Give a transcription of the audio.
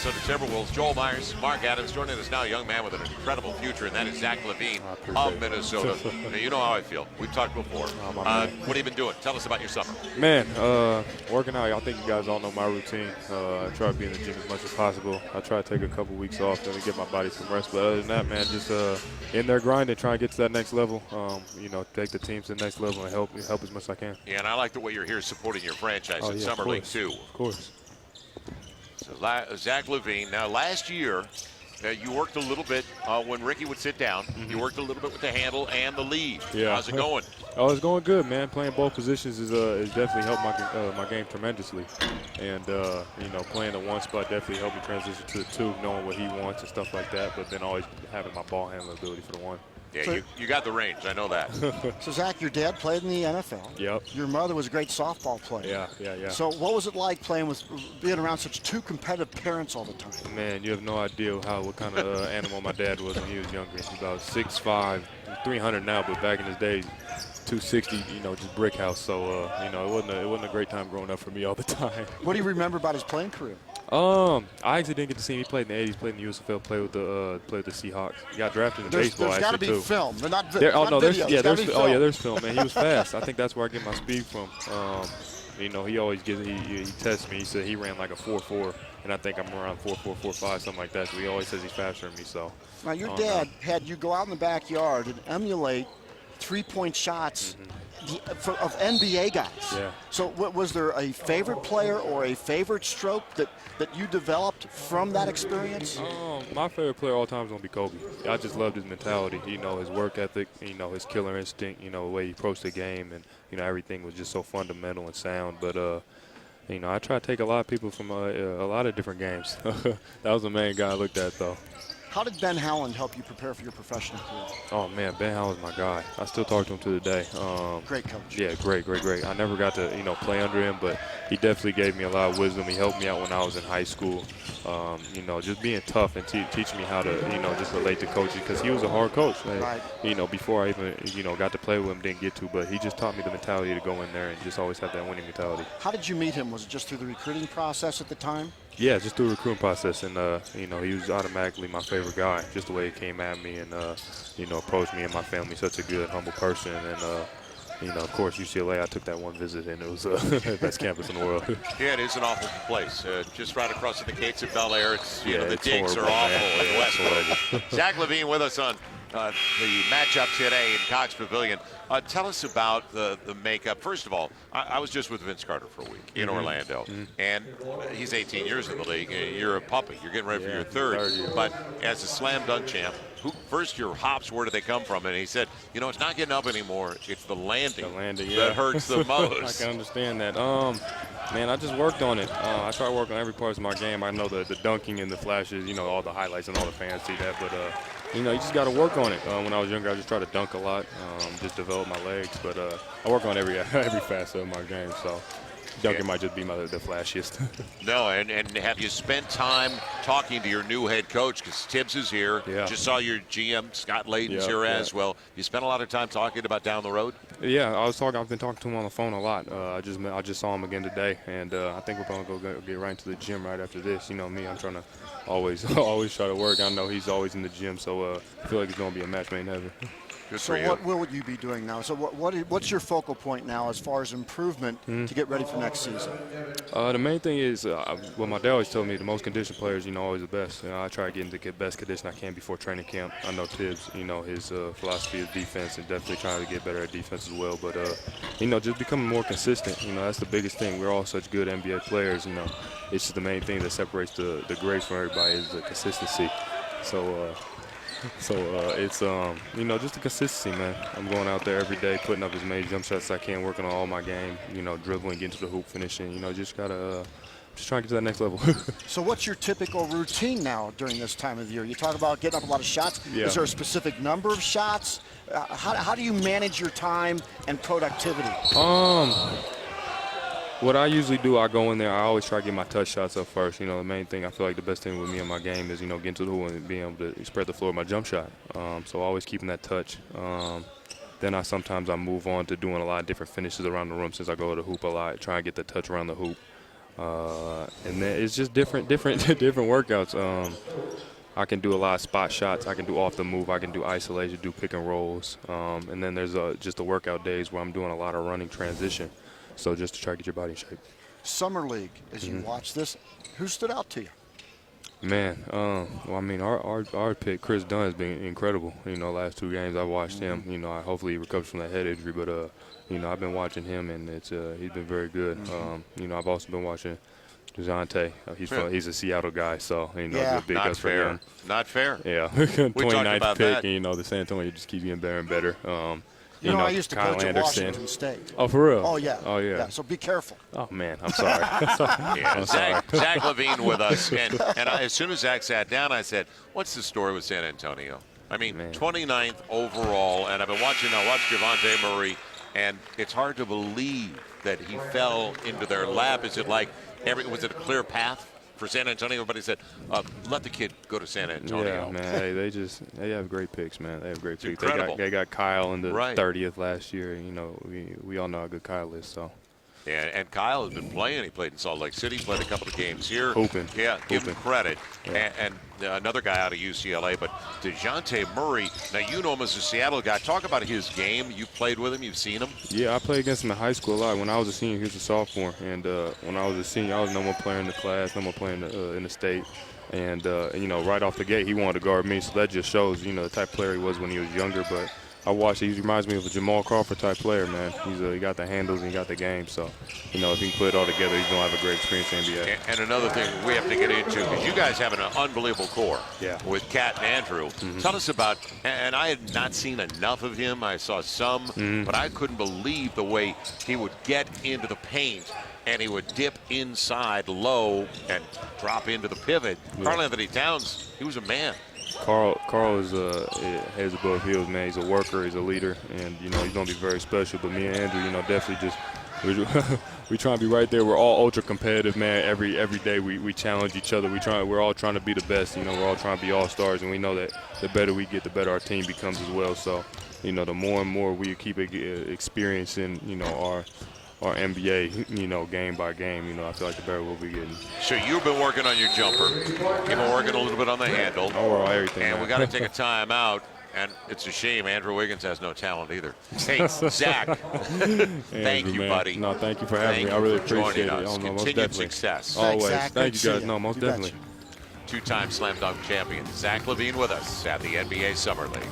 Minnesota Timberwolves. Joel Myers, Mark Adams joining us now, a young man with an incrable future, and that is Zach LaVine of Minnesota. Now, you know how I feel. We've talked before. What have you been doing? Tell us about your summer. Man, working out. I think you guys all know my routine. I try to be in the gym as much as possible. I try to take a couple weeks off and give my body some rest. But other than that, man, just in there grinding, trying to get to that next level. Take the team to the next level and help as much as I can. Yeah, and I like the way you're here supporting your franchise in Summer League, too. Of course. So Zach LaVine. Now, last year, you worked a little bit when Ricky would sit down. You worked a little bit with the handle and the lead. Yeah. How's it going? Oh, it's going good, man. Playing both positions is definitely helped my game tremendously. And playing the one spot definitely helped me transition to the two, knowing what he wants and stuff like that. But then always having my ball handling ability for the one. Yeah, so, you got the range. I know that. So, Zach, your dad played in the NFL. Yep. Your mother was a great softball player. Yeah. So what was it like being around such two competitive parents all the time? Man, you have no idea what kind of animal my dad was when he was younger. He's about 6'5", 300 now, but back in his day, 260, just brick house. So, it wasn't a great time growing up for me all the time. What do you remember about his playing career? I actually didn't get to see him. He played in the 80s, played in the UCLA, played with the Seahawks. He got drafted in baseball, there's actually, too. There's got to be film. They're not videos. There's film, man. He was fast. I think that's where I get my speed from. He always he tests me. He said he ran like a 4.4, and I think I'm around 4.4, 4.5, something like that. So he always says he's faster than me. So now your dad had you go out in the backyard and emulate three-point shots of NBA guys. Yeah. So was there a favorite player or a favorite stroke that you developed from that experience? My favorite player all time is going to be Kobe. I just loved his mentality, his work ethic, his killer instinct, the way he approached the game, and, everything was just so fundamental and sound. But, I try to take a lot of people from a lot of different games. That was the main guy I looked at, though. How did Ben Howland help you prepare for your professional career? Oh, man, Ben Howland's my guy. I still talk to him to this day. Great coach. Yeah, great. I never got to, play under him, but he definitely gave me a lot of wisdom. He helped me out when I was in high school. Just being tough and teaching me how to, just relate to coaching, because he was a hard coach. Right. Before I even, got to play with him, didn't get to, but he just taught me the mentality to go in there and just always have that winning mentality. How did you meet him? Was it just through the recruiting process at the time? Yeah, just through the recruiting process, and he was automatically my favorite guy, just the way he came at me and approached me and my family. Such a good, humble person, and of course UCLA. I took that one visit, and it was the best campus in the world. Yeah, it is an awful place. Just right across the gates of Bel Air. The digs horrible, are awful man. in Westwood. Zach LaVine with us on the matchup today in Cox Pavilion. Tell us about the makeup. First of all, I was just with Vince Carter for a week in Orlando, and he's 18 years in the league, and you're a puppy. You're getting ready for your third year. But as a slam dunk champ, first your hops, where do they come from? And he said, it's not getting up anymore. It's the landing, that hurts the most. I can understand that. Man, I just worked on it. I try to work on every part of my game. I know the dunking and the flashes, all the highlights and all the fans see that, but you just got to work on it. When I was younger, I just tried to dunk a lot, just develop my legs. But I work on every facet of my game. So dunking might just be the flashiest. No, and have you spent time talking to your new head coach? Because Tibbs is here. Yeah. Just saw your GM, Scott Layden's here as well. You spent a lot of time talking about down the road? Yeah, I've been talking to him on the phone a lot. I just saw him again today, and I think we're going to go get right into the gym right after this. You know me, I'm trying to always try to work. I know he's always in the gym, so I feel like it's going to be a match made in heaven. So what will you be doing now? So what's your focal point now as far as improvement to get ready for next season? The main thing is, my dad always told me, the most conditioned players, always the best. I try to get into the best condition I can before training camp. I know Tibbs, his philosophy of defense, and definitely trying to get better at defense as well. But, just becoming more consistent. That's the biggest thing. We're all such good NBA players. It's just the main thing that separates the greats from everybody is the consistency. So it's just the consistency, man. I'm going out there every day, putting up as many jump shots as I can, working on all my game, dribbling, getting to the hoop, finishing, just trying to get to that next level. So what's your typical routine now during this time of the year? You talk about getting up a lot of shots. Yeah. Is there a specific number of shots? How do you manage your time and productivity? What I usually do, I go in there, I always try to get my touch shots up first. The main thing, I feel like the best thing with me in my game is, getting to the hoop and being able to spread the floor with my jump shot. So always keeping that touch. Then sometimes I move on to doing a lot of different finishes around the room since I go to the hoop a lot, trying to get the touch around the hoop. And then it's just different workouts. I can do a lot of spot shots. I can do off the move. I can do isolation, do pick and rolls. And then there's just the workout days where I'm doing a lot of running transition. So just to try to get your body in shape. Summer League, as you watch this, who stood out to you? Man, well, I mean, our pick, Chris Dunn, has been incredible. You know, last 2 games I watched him. You know, hopefully he recovers from that head injury. But, you know, I've been watching him, and he's been very good. You know, I've also been watching DeJounte. He's a Seattle guy, so, you know, it's a big up for him. Not fair. Yeah, We talked 29th about pick, that. and, you know, the San Antonio just keeps getting better and better. You know, I used to Kyle coach at Anderson. Washington State. Oh, for real? Oh, yeah. Oh, yeah. So be careful. Oh, man, I'm sorry. Yeah, I'm sorry. Zach LaVine with us. And as soon as Zach sat down, I said, what's the story with San Antonio? I mean, 29th overall, and I've been watching Javante Murray, and it's hard to believe that he fell into their lap. Is it like, was it a clear path for San Antonio? Everybody said, let the kid go to San Antonio. Yeah, man. Hey, they have great picks, man. They have great picks. Incredible. They got Kyle in the 30th last year. You know, we all know how good Kyle is, so. Yeah, and Kyle has been playing. He played in Salt Lake City, played a couple of games here. Hooping. Yeah, give him credit. Yeah. And another guy out of UCLA, but DeJounte Murray, now you know him as a Seattle guy. Talk about his game. You've played with him. You've seen him. Yeah, I played against him in high school a lot. When I was a senior, he was a sophomore. And when I was a senior, I was number 1 player in the class, number 1 player in the state. And, you know, right off the gate, he wanted to guard me. So that just shows, you know, the type of player he was when he was younger. But I watched, he reminds me of a Jamal Crawford type player, man. He got the handles and he got the game. So, you know, if he can put it all together, he's going to have a great experience in the NBA. And another thing we have to get into, because you guys have an unbelievable core with Cat and Andrew. Tell us about, and I had not seen enough of him. I saw some, but I couldn't believe the way he would get into the paint and he would dip inside low and drop into the pivot. Karl Anthony Towns, he was a man. Carl is heads above heels, man. He's a worker, he's a leader, and you know he's gonna be very special. But me and Andrew, you know, definitely just we trying to be right there. We're all ultra competitive, man. Every day we challenge each other. We're all trying to be the best. You know, we're all trying to be all stars, and we know that the better we get, the better our team becomes as well. So, you know, the more and more we keep experiencing, you know, our NBA, you know, game by game, you know, I feel like the better we'll be getting. So you've been working on your jumper. You've been working a little bit on the handle. Oh, everything. And man. we got to take a time out. And it's a shame Andrew Wiggins has no talent either. Hey, Zach, thank you, man. buddy. No, thank you for having me. I really appreciate it. Us. Continued success. Always. Zach, thank you, guys. No, most definitely. Two-time slam dunk champion Zach LaVine with us at the NBA Summer League.